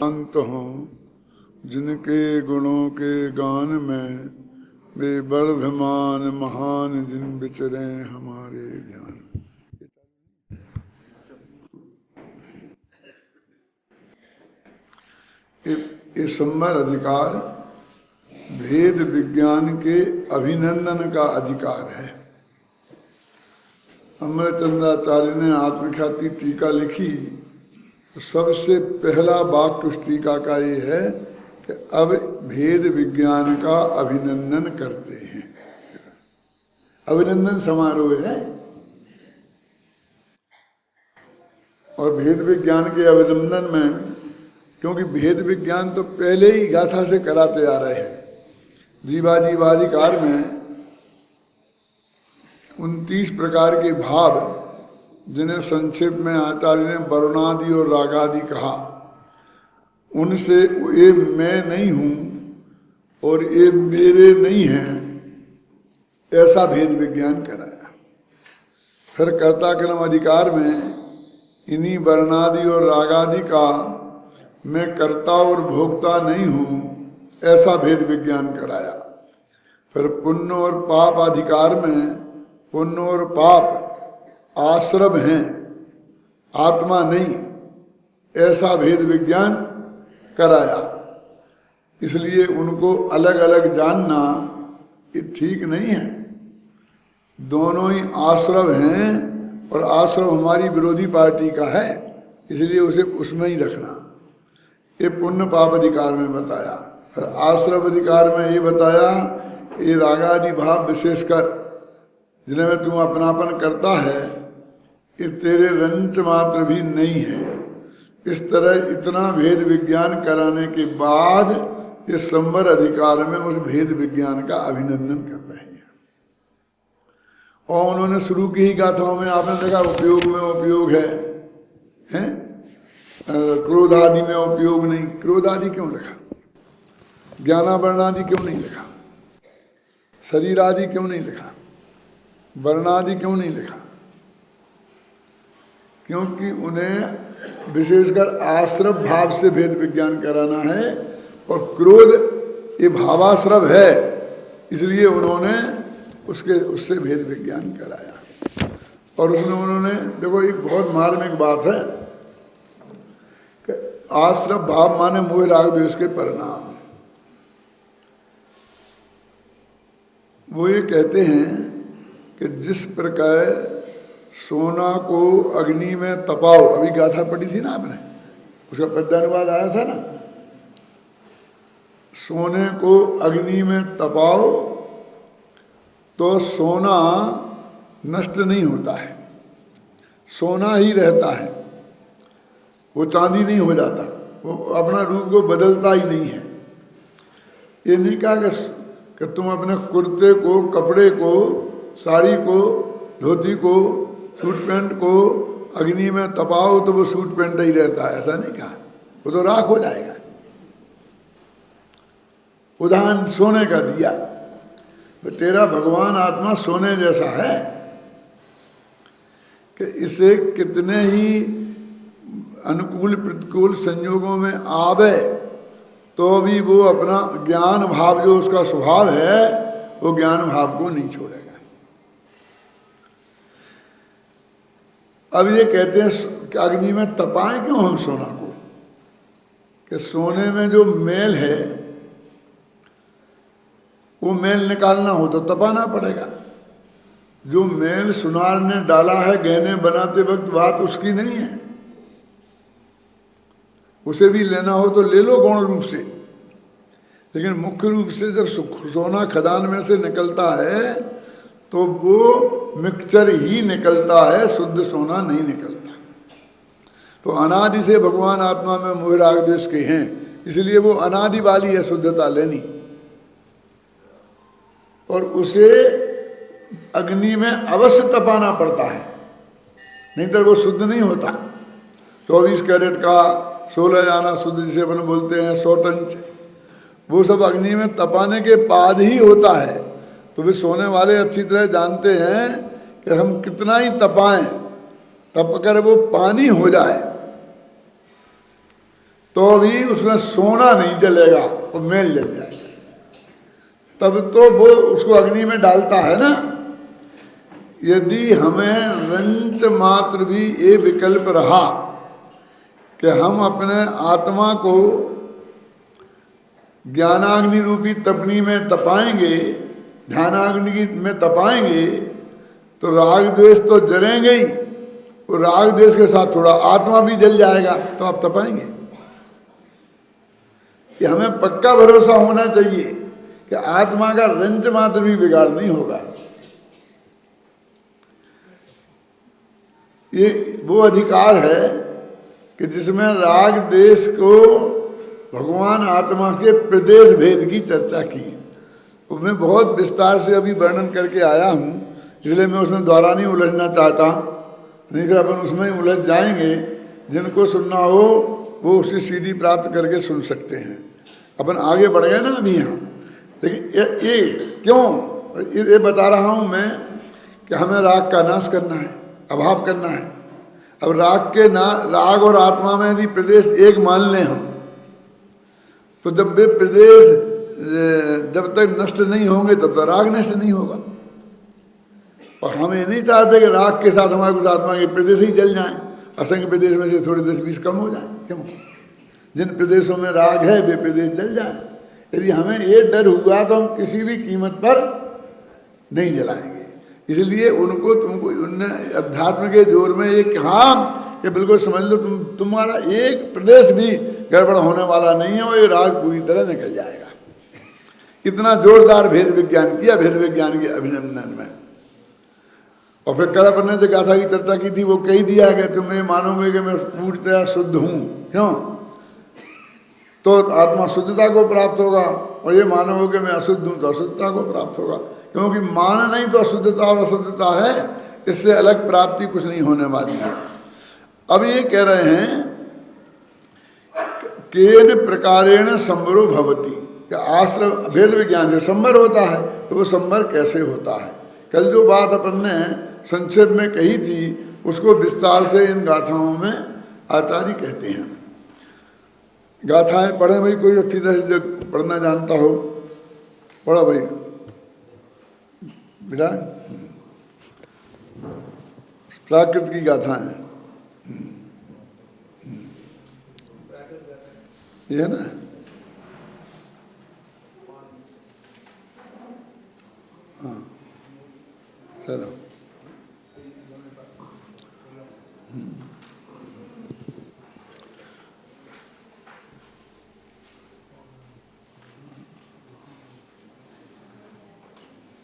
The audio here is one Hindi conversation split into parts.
अंत हों जिनके गुणों के गान में, वे वर्धमान महान जिन विचरे हमारे ध्यान। ये संवर अधिकार भेद विज्ञान के अभिनंदन का अधिकार है। अमृतचंद्राचार्य ने आत्मख्याति टीका लिखी तो सबसे पहला वाक्य उस टीका का ये है कि अब भेद विज्ञान का अभिनंदन करते हैं। अभिनंदन समारोह है और भेद विज्ञान के अभिनंदन में, क्योंकि भेद विज्ञान तो पहले ही गाथा से कराते आ रहे हैं। जीवाधिकार में 29 प्रकार के भाव, जिन्हें संक्षेप में आचार्य ने वर्णादि और रागादि कहा, उनसे ये मैं नहीं हूं और ये मेरे नहीं हैं, ऐसा भेद विज्ञान कराया। फिर कर्ता कर्म अधिकार में इन्हीं वर्णादि और रागादि का मैं कर्ता और भोक्ता नहीं हूं, ऐसा भेद विज्ञान कराया। फिर पुण्य और पाप अधिकार में पुण्य और पाप आश्रम हैं, आत्मा नहीं, ऐसा भेद विज्ञान कराया। इसलिए उनको अलग अलग जानना ये ठीक नहीं है। दोनों ही आश्रम हैं और आश्रम हमारी विरोधी पार्टी का है, इसलिए उसे उसमें ही रखना। ये पुण्य पाप अधिकार में बताया। फिर आश्रम अधिकार में ये बताया, ये रागादि भाव विशेषकर जिन्हें में तू अपनापन करता है, ये तेरे रंच मात्र भी नहीं है। इस तरह इतना भेद विज्ञान कराने के बाद ये संवर अधिकार में उस भेद विज्ञान का अभिनंदन कर रहे हैं। और उन्होंने शुरू की ही गाथाओं में आपने देखा उपयोग में उपयोग है? क्रोध आदि में उपयोग नहीं। क्रोध आदि क्यों लिखा? ज्ञानावरण आदि क्यों नहीं लिखा? शरीर आदि क्यों नहीं लिखा? वर्णादि क्यों नहीं लिखा? क्योंकि उन्हें विशेषकर आश्रम भाव से भेद विज्ञान कराना है और क्रोध ये भावाश्रम है, इसलिए उन्होंने उससे भेद विज्ञान कराया। और उसमें उन्होंने देखो एक बहुत मार्मिक बात है कि आश्रम भाव माने मोह राग द्वेष के परिणाम। वो ये कहते हैं कि जिस प्रकार सोना को अग्नि में तपाओ, अभी गाथा पढ़ी थी ना आपने, उसका पद्यानुवाद आया था ना, सोने को अग्नि में तपाओ तो सोना नष्ट नहीं होता है, सोना ही रहता है, वो चांदी नहीं हो जाता, वो अपना रूप को बदलता ही नहीं है। ये नहीं कहा कि तुम अपने कुर्ते को, कपड़े को, साड़ी को, धोती को, सूट पैंट को अग्नि में तपाओ तो वो सूट पैंट ही रहता है, ऐसा नहीं कहा। वो तो राख हो जाएगा। उदाहरण सोने का दिया, तेरा भगवान आत्मा सोने जैसा है कि इसे कितने ही अनुकूल प्रतिकूल संयोगों में आवे तो भी वो अपना ज्ञान भाव जो उसका स्वभाव है, वो ज्ञान भाव को नहीं छोड़ेगा। अब ये कहते हैं कि अग्नि में तपाएं क्यों हम सोना को, कि सोने में जो मैल है वो मैल निकालना हो तो तपाना पड़ेगा। जो मैल सुनार ने डाला है गहने बनाते वक्त, बात उसकी नहीं है। उसे भी लेना हो तो ले लो गौण रूप से, लेकिन मुख्य रूप से जब सोना खदान में से निकलता है तो वो मिक्सचर ही निकलता है, शुद्ध सोना नहीं निकलता। तो अनादि से भगवान आत्मा में मोह राग द्वेष के हैं, इसलिए वो अनादि वाली है शुद्धता लेनी, और उसे अग्नि में अवश्य तपाना पड़ता है, नहीं तो वो शुद्ध नहीं होता। 24 कैरेट का 16 आना शुद्ध जिसे अपन बोलते हैं 100 टन, वो सब अग्नि में तपाने के बाद ही होता है। तो वे सोने वाले अच्छी तरह जानते हैं कि हम कितना ही तपाएं, तप कर वो पानी हो जाए तो भी उसमें सोना नहीं जलेगा, वो मेल जल जाएगा। तब तो वो उसको अग्नि में डालता है ना। यदि हमें रंच मात्र भी ये विकल्प रहा कि हम अपने आत्मा को ज्ञानाग्नि रूपी तपनी में तपाएंगे, ध्यानाग्नि में तपाएंगे, तो राग द्वेष तो जलेंगे ही, वो राग द्वेष के साथ थोड़ा आत्मा भी जल जाएगा, तो आप तपाएंगे। कि हमें पक्का भरोसा होना चाहिए कि आत्मा का रंच मात्र भी बिगाड़ नहीं होगा। ये वो अधिकार है कि जिसमें राग देश को भगवान आत्मा के प्रदेश भेद की चर्चा की, वो मैं बहुत विस्तार से अभी वर्णन करके आया हूँ, इसलिए मैं उसमें दोहरा नहीं उलझना चाहता, नहीं फिर अपन उसमें ही उलझ जाएंगे। जिनको सुनना हो वो उसकी सीडी प्राप्त करके सुन सकते हैं। अपन आगे बढ़ गए ना अभी यहाँ, लेकिन ये क्यों ये बता रहा हूँ मैं कि हमें राग का नाश करना है, अभाव करना है। अब राग और आत्मा में यदि प्रदेश एक मान लें हम, तो जब वे प्रदेश जब तक नष्ट नहीं होंगे तब तक राग नष्ट नहीं होगा। और हम ये नहीं चाहते कि राग के साथ हमारे कुछ आत्मा के प्रदेश ही जल जाएं, असंख्य प्रदेश में से थोड़े 10-20 कम हो जाएं। क्यों? जिन प्रदेशों में राग है वे प्रदेश जल जाएं। यदि हमें ये डर हुआ तो हम किसी भी कीमत पर नहीं जलाएंगे। इसलिए उनको तुमको उनने अध्यात्म के जोर में ये कहा कि बिल्कुल समझ लो तुम्हारा एक प्रदेश भी गड़बड़ होने वाला नहीं है, और ये राग पूरी तरह निकल जाएगा। इतना जोरदार भेद विज्ञान किया, भेद विज्ञान के अभिनंदन में। और फिर कल अपन ने जो गाथा की चर्चा की थी वो कही दिया कि तुम ये मानोगे कि मैं पूरी तरह शुद्ध हूँ, क्यों? तो आत्मा शुद्धता को प्राप्त होगा, और ये मानोगे कि मैं अशुद्ध हूँ तो अशुद्धता को प्राप्त होगा। क्योंकि मान नहीं तो अशुद्धता और अशुद्धता है, इससे अलग प्राप्ति कुछ नहीं होने वाली है। अब ये कह रहे हैं केन प्रकारेण संवरो भवति, कि आश्रम भेद विज्ञान से संवर होता है, तो वो संवर कैसे होता है। कल जो बात अपन ने संक्षेप में कही थी उसको विस्तार से इन गाथाओं में आचार्य कहते हैं। गाथाएं पढ़े भाई, कोई अच्छी तरह से पढ़ना जानता हो पढ़ो भाई। विराट प्राकृत की गाथाएं ये है ना। हाँ चलो।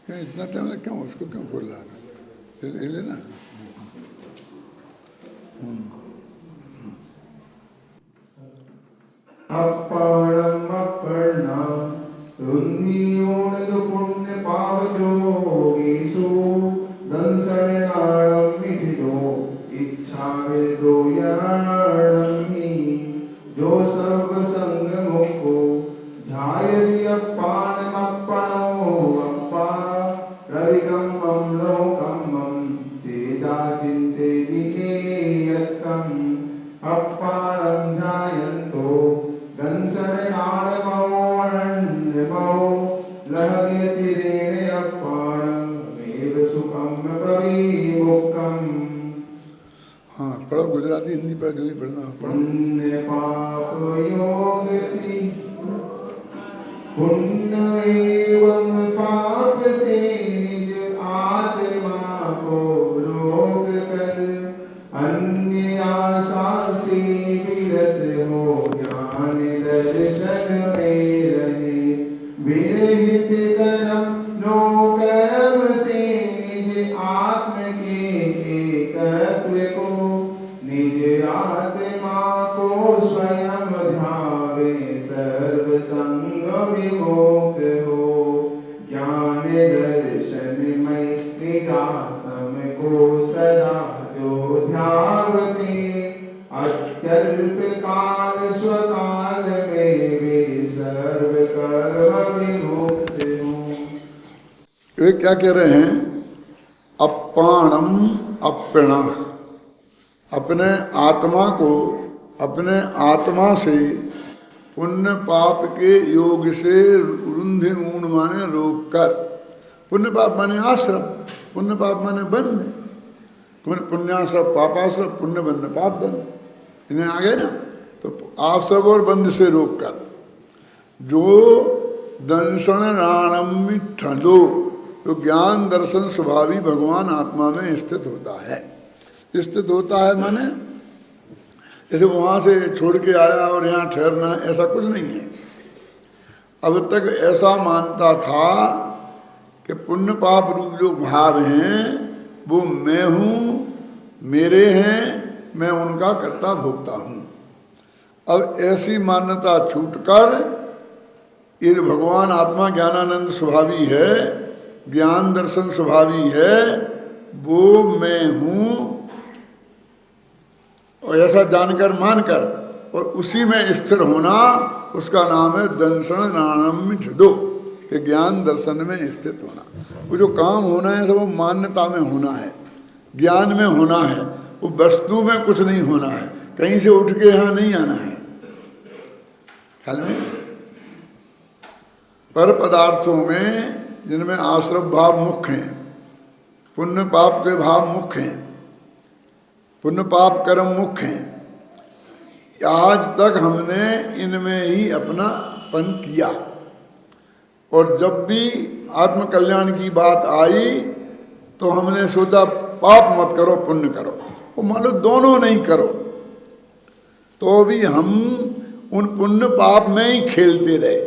क्या इतना टाइम है, क्यों उसको क्यों खोल रहा है, लेना। अपारम अपर्णा रुन्नीयोन पुण्य पावजो गीसु दंसरणाणम मिथितो इच्छा विदो याणमी जो सर्व संग मुक्को झायति अपानम अपनो अप्पा रविकम्मं लोकम्मं चेदा चिन्ते दिने यत्कम् अपारं ध्यायन्तो हाँ पढ़ो, गुजराती हिंदी पर जो भी पढ़ना पुण्य पाप योग पुण्य एवं पाप से निज आत्मा को रोक कर अन्य आशा से विरत हो ज्ञान दर्शन में रहे विरहित कर्म नो कर्म से निज आत्म के एकत्व को निज आत्मा को स्वयं ध्यावे सर्व संग विमुक्त हो ज्ञान दर्शन में निजात्म को सदा जो ध्यावते अत्यल्प काल स्वकाल में वे सर्व कर्म विमुक्त हो। वे क्या कह रहे हैं? अपाणम अप्रणा, अपने आत्मा को अपने आत्मा से पुण्य पाप के योग से रुंधे ऊण माने रोक कर। पुण्य पाप माने आश्रम, पुण्य पाप माने बंध, पुण्याश्रम पापाश्रम, पुण्य बंध पाप बंध, इन्हें आ गए ना। तो आश्रम और बंध से रोक कर जो दर्शन राणम ठंडो, तो ज्ञान दर्शन स्वभावी भगवान आत्मा में स्थित होता है। स्थित होता है माने जैसे वहाँ से छोड़ के आया और यहाँ ठहरना, ऐसा कुछ नहीं है। अब तक ऐसा मानता था कि पुण्य पाप रूप जो भाव हैं वो मैं हूँ, मेरे हैं, मैं उनका कर्ता भोगता हूँ। अब ऐसी मान्यता छूटकर ये भगवान आत्मा ज्ञानानंद स्वभावी है, ज्ञान दर्शन स्वभावी है, वो मैं हूँ, और ऐसा जानकर मानकर और उसी में स्थिर होना, उसका नाम है दंशन नानम दो, कि ज्ञान दर्शन में स्थित होना। वो जो काम होना है सब वो मान्यता में होना है, ज्ञान में होना है, वो वस्तु में कुछ नहीं होना है, कहीं से उठ के यहाँ नहीं आना है। ख्याल में पर पदार्थों में जिनमें आश्रम भाव मुख्य हैं, पुण्य पाप के भाव मुख्य हैं, पुण्य पाप कर्म मुख्य हैं, आज तक हमने इनमें ही अपनापन किया। और जब भी आत्मकल्याण की बात आई तो हमने सोचा पाप मत करो पुण्य करो, वो मान लो दोनों नहीं करो, तो भी हम उन पुण्य पाप में ही खेलते रहे,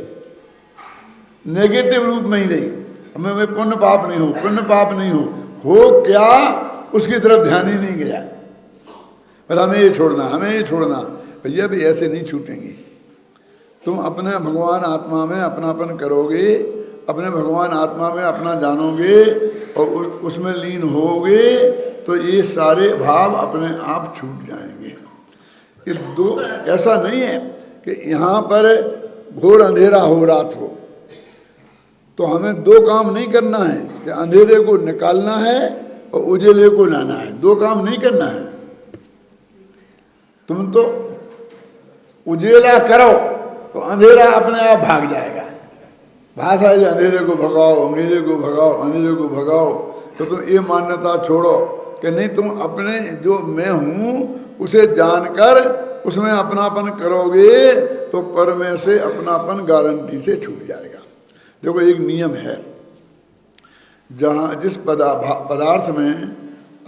नेगेटिव रूप में ही नहीं। हमें मैं पुण्य पाप नहीं हो, पुण्य पाप नहीं हो क्या उसकी तरफ ध्यान ही नहीं गया। पर हमें ये छोड़ना, हमें ये छोड़ना, भैया भी ऐसे नहीं छूटेंगे। तुम अपने भगवान आत्मा में अपनापन करोगे, अपने भगवान आत्मा में अपना जानोगे और उसमें लीन होगे तो ये सारे भाव अपने आप छूट जाएंगे। ये दो, ऐसा नहीं है कि यहाँ पर घोर अंधेरा हो रात हो, तो हमें दो काम नहीं करना है कि अंधेरे को निकालना है और उजेले को लाना है, दो काम नहीं करना है। तुम तो उजेला करो तो अंधेरा अपने आप भाग जाएगा। भाषा है अंधेरे को भगाओ, अंधेरे को भगाओ, अंधेरे को भगाओ, तो तुम ये मान्यता छोड़ो कि नहीं, तुम अपने जो मैं हूँ उसे जानकर उसमें अपनापन करोगे तो पर में से अपनापन गारंटी से छूट जाएगा। देखो एक नियम है, जहाँ जिस पदार्थ में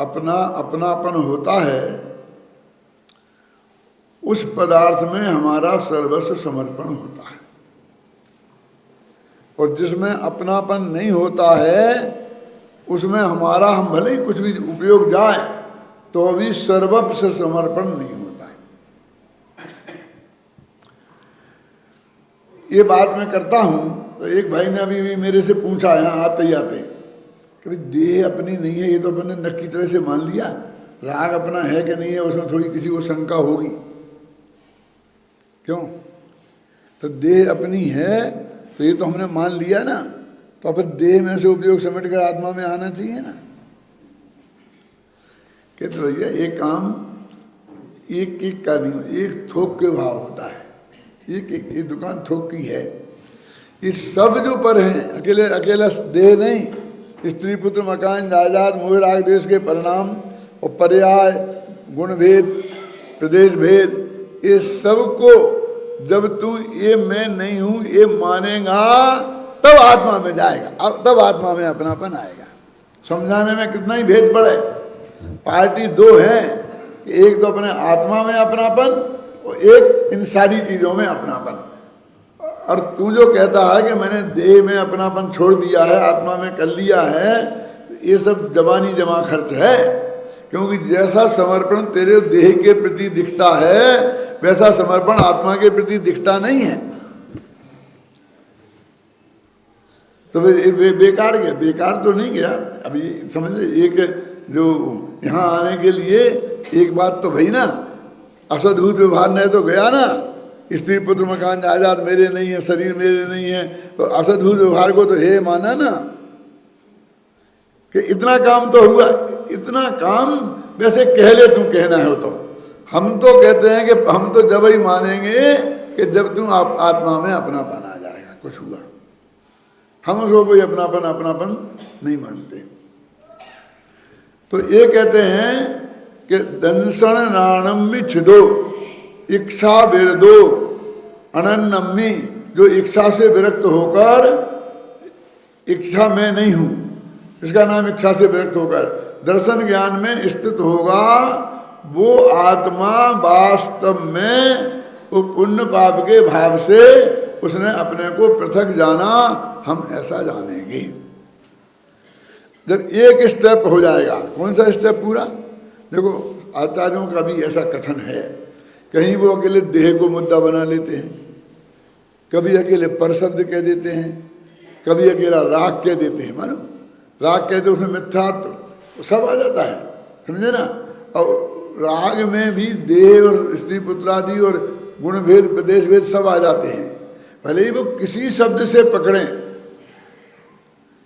अपनापन होता है उस पदार्थ में हमारा सर्वस्व समर्पण होता है, और जिसमें अपनापन नहीं होता है उसमें हमारा, हम भले ही कुछ भी उपयोग जाए तो अभी सर्वस्व समर्पण नहीं होता है। ये बात मैं करता हूँ तो एक भाई ने अभी भी मेरे से पूछा यहाँ आते ही आते कि देह अपनी नहीं है, ये तो अपने नक्की तरह से मान लिया, राग अपना है कि नहीं है उसमें थोड़ी किसी को शंका होगी। क्यों? तो देह अपनी है तो ये तो हमने मान लिया ना, तो फिर देह में से उपयोग समेट कर आत्मा में आना चाहिए ना। कहते भैया एक काम एक एक का नहीं, एक थोक के भाव होता है, एक दुकान थोक की है। ये सब जो पर हैं अकेले अकेला देह नहीं, स्त्री पुत्र मकान जायदाद मोह राग देश के परिणाम और पर्याय गुण भेद प्रदेश भेद, ये सब को जब तू ये मैं नहीं हूं ये मानेगा तब आत्मा में जाएगा, अब तब आत्मा में अपनापन आएगा। समझाने में कितना ही भेद पड़े, पार्टी दो है, एक तो अपने आत्मा में अपनापन और एक इन सारी चीजों में अपनापन। और तू जो कहता है कि मैंने देह में अपनापन छोड़ दिया है, आत्मा में कर लिया है, ये सब जबानी जमा खर्च है। क्योंकि जैसा समर्पण तेरे देह के प्रति दिखता है वैसा समर्पण आत्मा के प्रति दिखता नहीं है। तो बेकार गया, बेकार तो नहीं गया। अभी समझे, एक जो यहाँ आने के लिए एक बात तो भाई ना, असद्भुत व्यवहार ने तो गया ना, स्त्री पुत्र मकान जायदाद मेरे नहीं है, शरीर मेरे नहीं है, तो असद्भुत व्यवहार को तो हे माना ना कि इतना काम तो हुआ, इतना काम वैसे कह ले तू, कहना है तो हम तो कहते हैं कि हम तो जब ही मानेंगे कि जब तुम आत्मा में अपनापन आ जाएगा, कुछ हुआ। हम उसको कोई अपनापन नहीं मानते। तो ये कहते हैं कि दंसन नाणम्मी छिदो इच्छा विरदो अनन्नम्मी, जो इच्छा से विरक्त होकर, इच्छा में नहीं हूं, इसका नाम इच्छा से विरक्त होकर दर्शन ज्ञान में स्थित होगा, वो आत्मा वास्तव में वो पुण्य पाप के भाव से उसने अपने को पृथक जाना, हम ऐसा जानेंगे। जब एक स्टेप हो जाएगा, कौन सा स्टेप पूरा? देखो आचार्यों का भी ऐसा कथन है, कहीं वो अकेले देह को मुद्दा बना लेते हैं, कभी अकेले पर शब्द कह देते हैं, कभी अकेला राग कह देते हैं। मानो राग कहते उसमें मिथ्यात्व तो सब आ जाता है, समझे ना। और राग में भी देह और स्त्री पुत्रादि और गुण भेद प्रदेश भेद सब आ जाते हैं। भले ही वो किसी शब्द से पकड़ें,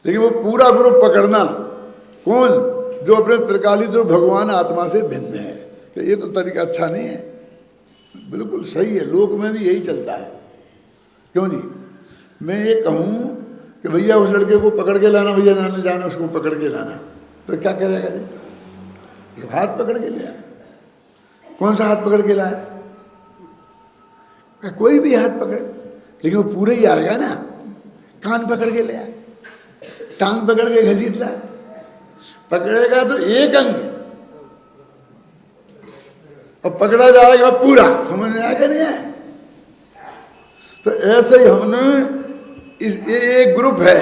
लेकिन वो पूरा ग्रुप पकड़ना, कौन? जो अपने त्रिकाली जो भगवान आत्मा से भिन्न है। तो ये तो तरीका अच्छा नहीं है, बिल्कुल सही है, लोक में भी यही चलता है। क्यों नहीं? मैं ये कहूँ कि भैया उस लड़के को पकड़ के लाना, भैया नहाने जाना, उसको पकड़ के लाना, तो क्या करेगा जी? तो हाथ पकड़ के ले आए। कौन सा हाथ पकड़ के लाए? कोई भी हाथ पकड़े, लेकिन वो पूरे ही आएगा ना। कान पकड़ के ले आए, टांग पकड़ के घसीट लाए, पकड़ेगा तो एक अंग और पकड़ा जाएगा पूरा। समझ में आएगा नहीं है? तो ऐसे ही हमने ये एक ग्रुप है,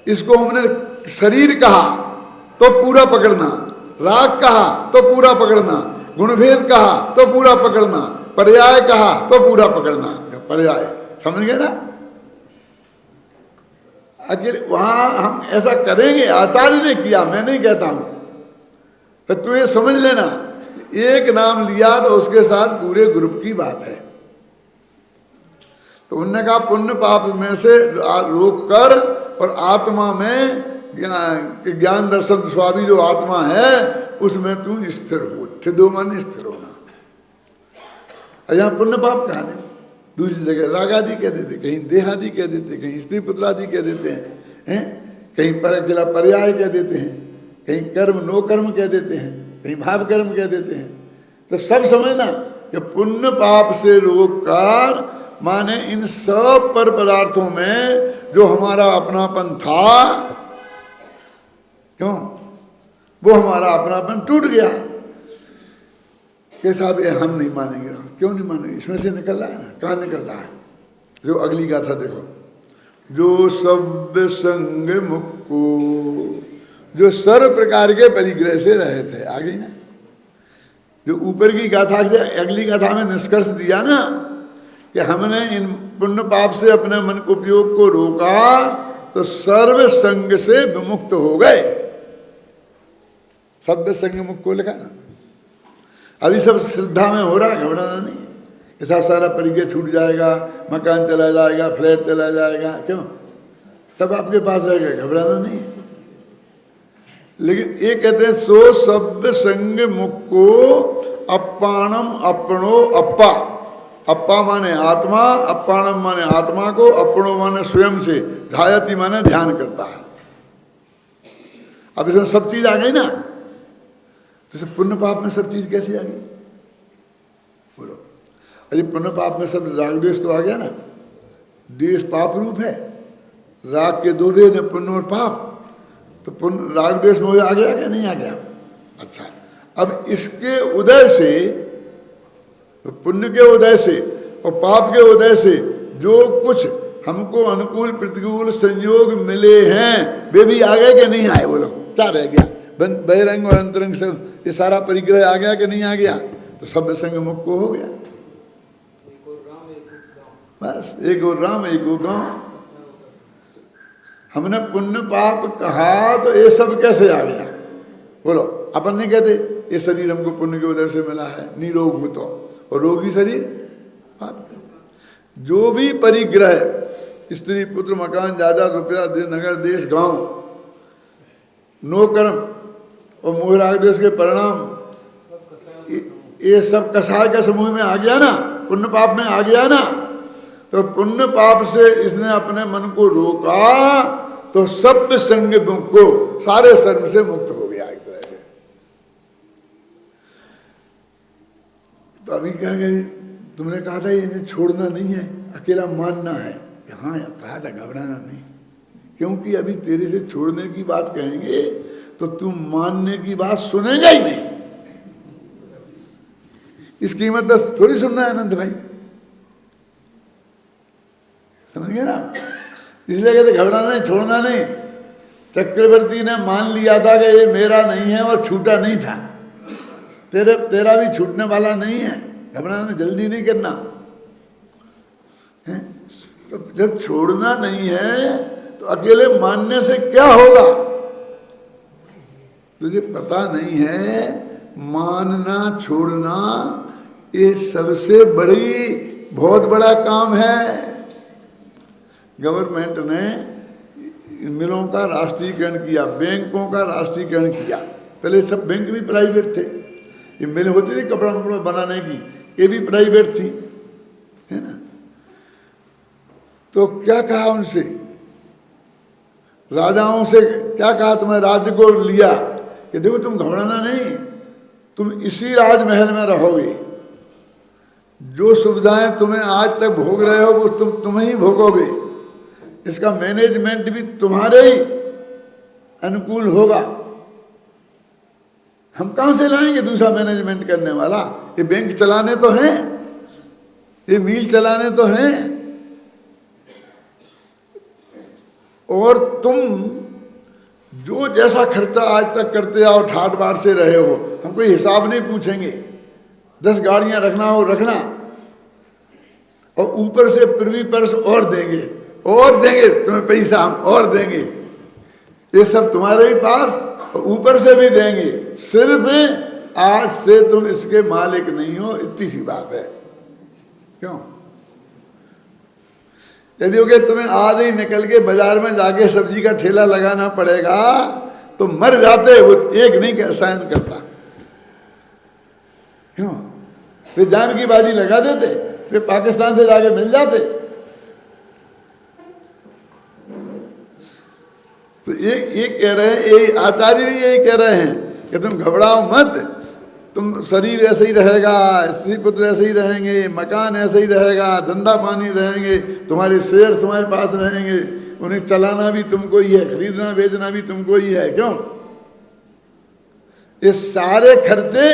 इसको हमने शरीर कहा तो पूरा पकड़ना, राग कहा तो पूरा पकड़ना, गुणभेद कहा तो पूरा पकड़ना, पर्याय कहा तो पूरा पकड़ना। पर्याय समझ गए ना? अकेले वहां हम ऐसा करेंगे, आचार्य ने किया, मैं नहीं कहता हूं। तो तू ये समझ लेना, एक नाम लिया तो उसके साथ पूरे ग्रुप की बात है। तो उनने कहा पुण्य पाप में से रोक कर और आत्मा में ज्ञान दर्शन स्वामी जो आत्मा है उसमें तू स्थिर हो। छिदो मन स्थिर होना। यहाँ पुण्य पाप कहा नहीं, दूसरी जगह राग आदि कह देते, कहीं देह आदि कह देते, कहीं स्त्री पुत्र आदि कह देते हैं, कहीं पर पर्याय कह देते हैं, कहीं कर्म नो कर्म कह देते हैं, कहीं भाव कर्म कह देते हैं। तो सब समझना कि पुण्य पाप से रोककर, माने इन सब पर पदार्थों में जो हमारा अपनापन था, क्यों वो हमारा अपनापन टूट गया। कैसा भी हम नहीं मानेंगे। क्यों नहीं मानेंगे? इसमें से निकल रहा है ना। कहाँ निकल रहा है? जो अगली गाथा देखो, जो सब संग मुक्को, जो सर्व प्रकार के परिग्रह से रहे थे। आ गई ना? जो ऊपर की गाथा से अगली गाथा में निष्कर्ष दिया ना कि हमने इन पुण्य पाप से अपने मन को उपयोग को रोका तो सर्व संग से विमुक्त हो गए। सब संग मुक्त को लिखा ना। अभी सब श्रद्धा में हो रहा है, घबराना नहीं। ऐसा सारा परिग्रह छूट जाएगा, मकान चला जाएगा, फ्लैट चला जाएगा, क्यों? सब आपके पास रहेगा, घबराना नहीं। लेकिन ये कहते हैं सो सब संग मुक्को अप्पाणम अपनो अप्पा। अप्पा माने आत्मा, अप्पाणम माने आत्मा को, अपनो माने स्वयं से, ध्यायति माने ध्यान करता है। अब इसमें सब चीज आ गई ना। तो पुण्य पाप में सब चीज कैसे आ गई? बोलो। अरे पुण्य पाप में सब राग द्वेष तो आ गया ना। द्वेष पाप रूप है, राग के दो भेद है, पुण्य और पाप। तो पुण्य राग द्वेष में आ गया क्या? नहीं आ गया। अच्छा, अब इसके उदय से, पुण्य के उदय से और पाप के उदय से जो कुछ हमको अनुकूल प्रतिकूल संयोग मिले हैं वे भी आ गए कि नहीं आए? बोलो, क्या रह गया? बहिरंग और अंतरंग सब ये सारा परिग्रह आ गया कि नहीं आ गया? तो सब संग मुक्त को हो गया। बस एक और राम एक और गांव। हमने पुण्य पाप कहा तो ये सब कैसे आ गया? बोलो। अपन नहीं कहते ये शरीर हमको पुण्य के उदय से मिला है, निरोग भूतो, और रोगी शरीर पाप। जो भी परिग्रह, स्त्री पुत्र मकान जायदाद रुपया नगर देश गांव, नो कर्म और मोह राग देश के परिणाम, ये सब कसाय के समूह में आ गया ना, पुण्य पाप में आ गया ना। तो पुण्य पाप से इसने अपने मन को रोका तो सब संग मुक्त को, सारे सर्व से मुक्त हो गया एक तरह से। तो अभी क्या कहे, तुमने कहा था ये छोड़ना नहीं है, अकेला मानना है। हाँ कहा था, घबराना नहीं, क्योंकि अभी तेरे से छोड़ने की बात कहेंगे तो तू मानने की बात सुनेगा ही नहीं। इसकी मतलब थोड़ी सुनना है आनंद भाई, समझ गए ना। इसलिए कहते घबराना नहीं, छोड़ना नहीं। चक्रवर्ती ने मान लिया था कि ये मेरा नहीं है और छूटा नहीं था, तेरा भी छूटने वाला नहीं है, घबराना, जल्दी नहीं करना है। तो जब छोड़ना नहीं है तो अकेले मानने से क्या होगा? तुझे पता नहीं है, मानना छोड़ना ये सबसे बहुत बड़ा काम है। गवर्नमेंट ने मिलों का राष्ट्रीयकरण किया, बैंकों का राष्ट्रीयकरण किया। पहले सब बैंक भी प्राइवेट थे, ये मिल होती थी कपड़ा बनाने की, ये भी प्राइवेट थी, है ना। तो क्या कहा उनसे, राजाओं से क्या कहा, तुम्हें राज्य को लिया कि देखो तुम घबराना नहीं, तुम इसी राजमहल में रहोगे, जो सुविधाएं तुम्हें आज तक भोग रहे हो वो तुम ही भोगोगे, इसका मैनेजमेंट भी तुम्हारे ही अनुकूल होगा। हम कहां से लाएंगे दूसरा मैनेजमेंट करने वाला? ये बैंक चलाने तो हैं, ये मिल चलाने तो हैं, और तुम जो जैसा खर्चा आज तक करते आओ, ठाट बाट से रहे हो, हम कोई हिसाब नहीं पूछेंगे। 10 गाड़ियां रखना हो रखना, और ऊपर से प्रिवी पर्स और देंगे तुम्हें पैसा, हम और देंगे, ये सब तुम्हारे ही पास, और ऊपर से भी देंगे। सिर्फ आज से तुम इसके मालिक नहीं हो, इतनी सी बात है। क्यों? यदि हो तुम्हें आज ही निकल के बाजार में जाके सब्जी का ठेला लगाना पड़ेगा तो मर जाते, वो एक नहीं सहन करता। क्यों? वे जान की बाजी लगा देते, वे पाकिस्तान से जाके मिल जाते। तो ये कह रहे हैं, ये आचार्य भी यही कह रहे हैं कि तुम घबराओ मत, तुम शरीर ऐसे ही रहेगा, स्त्री पुत्र ऐसे ही रहेंगे, मकान ऐसे ही रहेगा, धंधा पानी रहेंगे, तुम्हारे शेयर तुम्हारे पास रहेंगे, उन्हें चलाना भी तुमको ही है, खरीदना बेचना भी तुमको ही है। क्यों? ये सारे खर्चे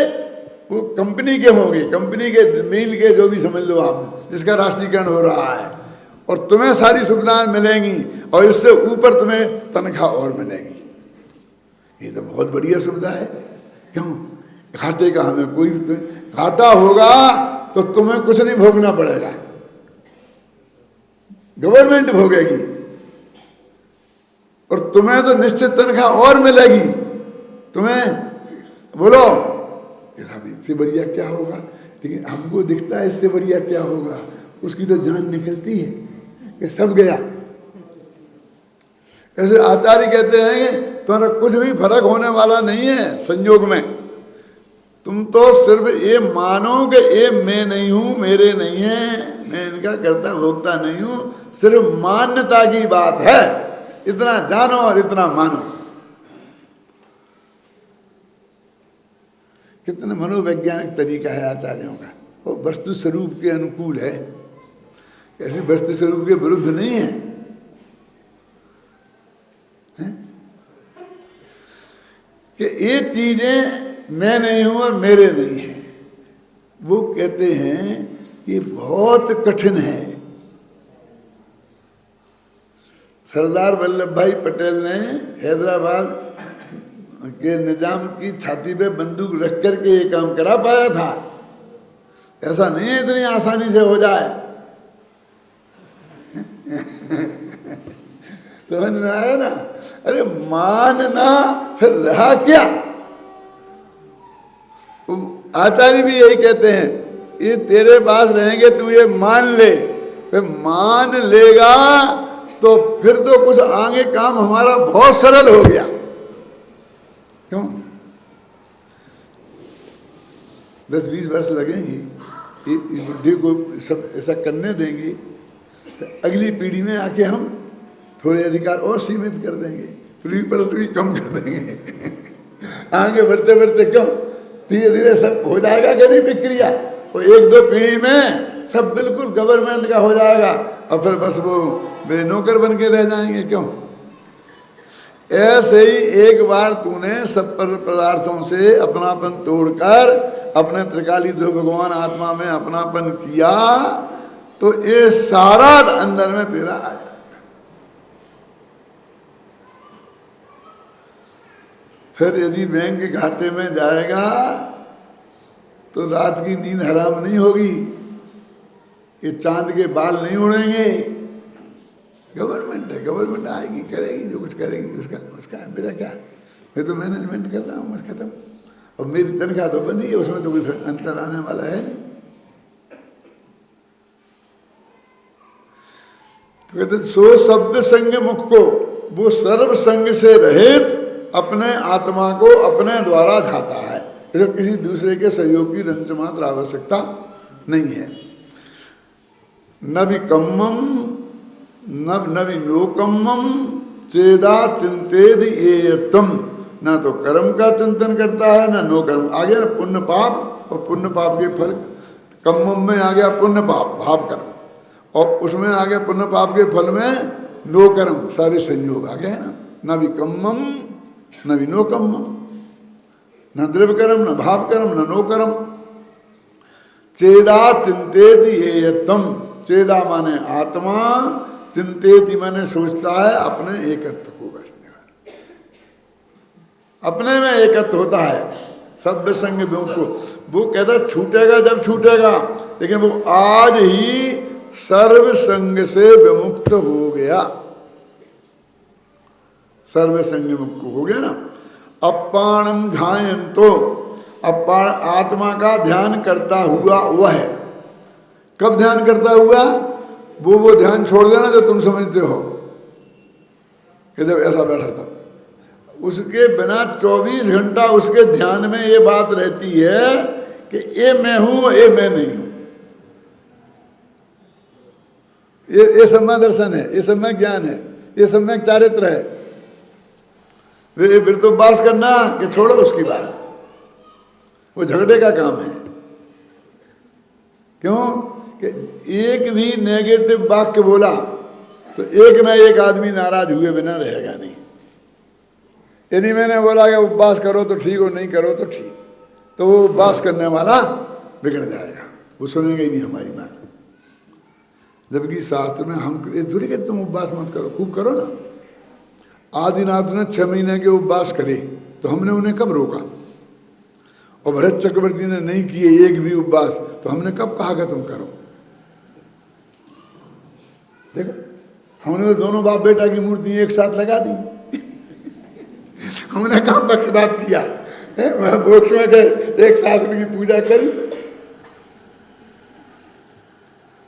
वो कंपनी के होंगे, कंपनी के मिल के, जो भी समझ लो आप, जिसका राष्ट्रीयकरण हो रहा है, और तुम्हें सारी सुविधाएं मिलेंगी और इससे ऊपर तुम्हें तनख्वाह और मिलेगी। ये तो बहुत बढ़िया सुविधा है। क्यों? घाटे का हमें कोई, घाटा होगा तो तुम्हें कुछ नहीं भोगना पड़ेगा, गवर्नमेंट भोगेगी, और तुम्हें तो निश्चित तनख्वाह और मिलेगी। तुम्हें बोलो इससे बढ़िया क्या होगा, लेकिन हमको दिखता है इससे बढ़िया क्या होगा, उसकी तो जान निकलती है कि सब गया। ऐसे आचार्य कहते हैं कि तुम्हारा कुछ भी फर्क होने वाला नहीं है संयोग में, तुम तो सिर्फ ये मानो कि ये मैं नहीं हूं, मेरे नहीं है, मैं इनका कर्ता भोक्ता नहीं हूं, सिर्फ मान्यता की बात है। इतना जानो और इतना मानो। कितना मनोवैज्ञानिक तरीका है आचार्यों का, वो वस्तु स्वरूप के अनुकूल है, ऐसे वस्तु स्वरूप के विरुद्ध नहीं है, कि ये चीजें मैं नहीं हूं और मेरे नहीं है। वो कहते हैं ये बहुत कठिन है। सरदार वल्लभ भाई पटेल ने हैदराबाद के निजाम की छाती पे बंदूक रख करके ये काम करा पाया था। ऐसा नहीं है इतनी आसानी से हो जाए। समझ में आया ना? अरे मानना फिर रहा क्या? आचार्य भी यही कहते हैं, ये तेरे पास रहेंगे, तू ये मान ले, फिर मान लेगा तो फिर तो कुछ आगे काम हमारा बहुत सरल हो गया। क्यों? 10-20 वर्ष लगेंगे, इस बुढ़े को सब ऐसा करने देंगे अगली पीढ़ी में आके हम थोड़े अधिकार और सीमित कर देंगे, पृथ्वी कम कर देंगे। आगे बढ़ते बढ़ते क्यों धीरे धीरे सब हो जाएगा कि नहीं प्रक्रिया, वो 1-2 पीढ़ी में सब बिल्कुल गवर्नमेंट का हो जाएगा और फिर बस वो नौकर बन के रह जाएंगे। क्यों? ऐसे ही एक बार तूने सब पदार्थों से अपनापन तोड़कर अपने त्रिकाली ध्रुव भगवान आत्मा में अपनापन किया तो ये सारा अंदर में तेरा आ जाएगा। फिर यदि बैंक के घाटे में जाएगा तो रात की नींद हराम नहीं होगी, ये चांद के बाल नहीं उड़ेंगे। गवर्नमेंट है, गवर्नमेंट आएगी करेगी जो कुछ करेगी, उसका मेरा क्या, मैं तो मैनेजमेंट कर रहा हूँ बस खत्म। और मेरी तनख्वाह तो बंदी है, उसमें तो कोई अंतर आने वाला है नहीं। तो कहते सो शब्द संग मुख को, वो सर्व संग से रहित अपने आत्मा को अपने द्वारा जाता है, जैसे किसी दूसरे के सहयोग की रंच मात्र आवश्यकता नहीं है। न विकम्मम न विलोकम्मम चेदा चिंतेद एयतम, ना तो कर्म का चिंतन करता है ना नो कर्म। आ गया पुण्य पाप, और पुण्य पाप के फल, कम्मम में आ गया पुण्य पाप भाव कर्म, और उसमें आ गया पुण्य पाप के फल में नो कर्म, सारे संयोग आ गए ना। न विकम्मम न विनोकम्मम, न द्रव्य कर्म न भाव कर्म न नो कर्म। चेदा चिंतेद एयतम, चेदा माने आत्मा, चिंतेति माने सोचता है अपने एकत्व को, बस अपने में एकत्व होता है। सब संग को वो कहता छूटेगा जब छूटेगा, लेकिन वो आज ही सर्व संग से विमुक्त हो गया, सर्व संग मुक्त हो गया ना। अपाणम ध्यान, तो अपाण आत्मा का ध्यान करता हुआ वह है। कब ध्यान करता हुआ? वो ध्यान छोड़ देना जो तुम समझते हो कि जब ऐसा बैठा था, उसके बिना 24 घंटा उसके ध्यान में ये बात रहती है कि ये मैं हूं, ये मैं नहीं हूं। ये सम्यक दर्शन है, ये सम्यक ज्ञान है, ये सम्यक चारित्र है। वे फिर तो बास करना कि छोड़ो उसकी बात, वो झगड़े का काम है। क्यों कि एक भी नेगेटिव वाक्य बोला तो एक ना एक आदमी नाराज हुए बिना रहेगा नहीं। यदि मैंने बोला कि उपवास करो तो ठीक, और नहीं करो तो ठीक, तो वो उपवास करने वाला बिगड़ जाएगा, वो सुनेगा ही नहीं हमारी बात। जबकि शास्त्र में हम ये थोड़ी कहते तुम उपवास मत करो, खूब करो ना। आदिनाथ ने 6 महीने के उपवास करे तो हमने उन्हें कब रोका? और भरत चक्रवर्ती ने नहीं किए एक भी उपवास, तो हमने कब कहा कि तुम करो? देखो, हमने दोनों बाप बेटा की मूर्ति एक साथ लगा दी। हमने कहा पक्षपात किया, मोक्ष में गए एक साथ उनकी पूजा करी,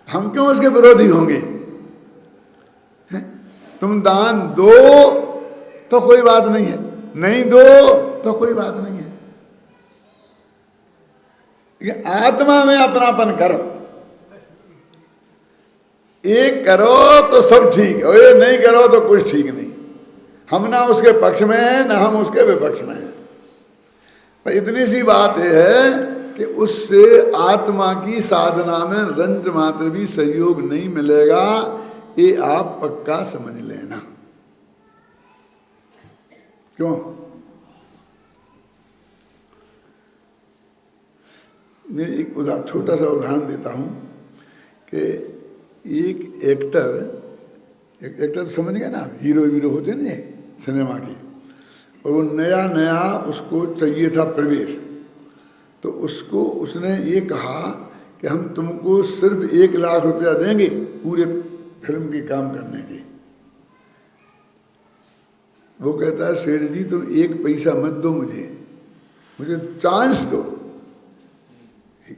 हम क्यों उसके विरोधी होंगे? तुम दान दो तो कोई बात नहीं है, नहीं दो तो कोई बात नहीं है। आत्मा में अपनापन करो, एक करो तो सब ठीक, और ये नहीं करो तो कुछ ठीक नहीं। हम ना उसके पक्ष में हैं ना हम उसके विपक्ष में हैं। पर इतनी सी बात यह है कि उससे आत्मा की साधना में रंच मात्र भी सहयोग नहीं मिलेगा, ये आप पक्का समझ लेना। क्यों? मैं एक छोटा सा उदाहरण देता हूं कि एक एक्टर समझ गए ना, हीरो होते हैं ना सिनेमा की, और वो नया नया उसको चाहिए था प्रवेश, तो उसको उसने ये कहा कि हम तुमको सिर्फ 1 लाख रुपया देंगे पूरे फिल्म के काम करने की। वो कहता है सेठ जी तुम 1 पैसा मत दो, मुझे चांस दो।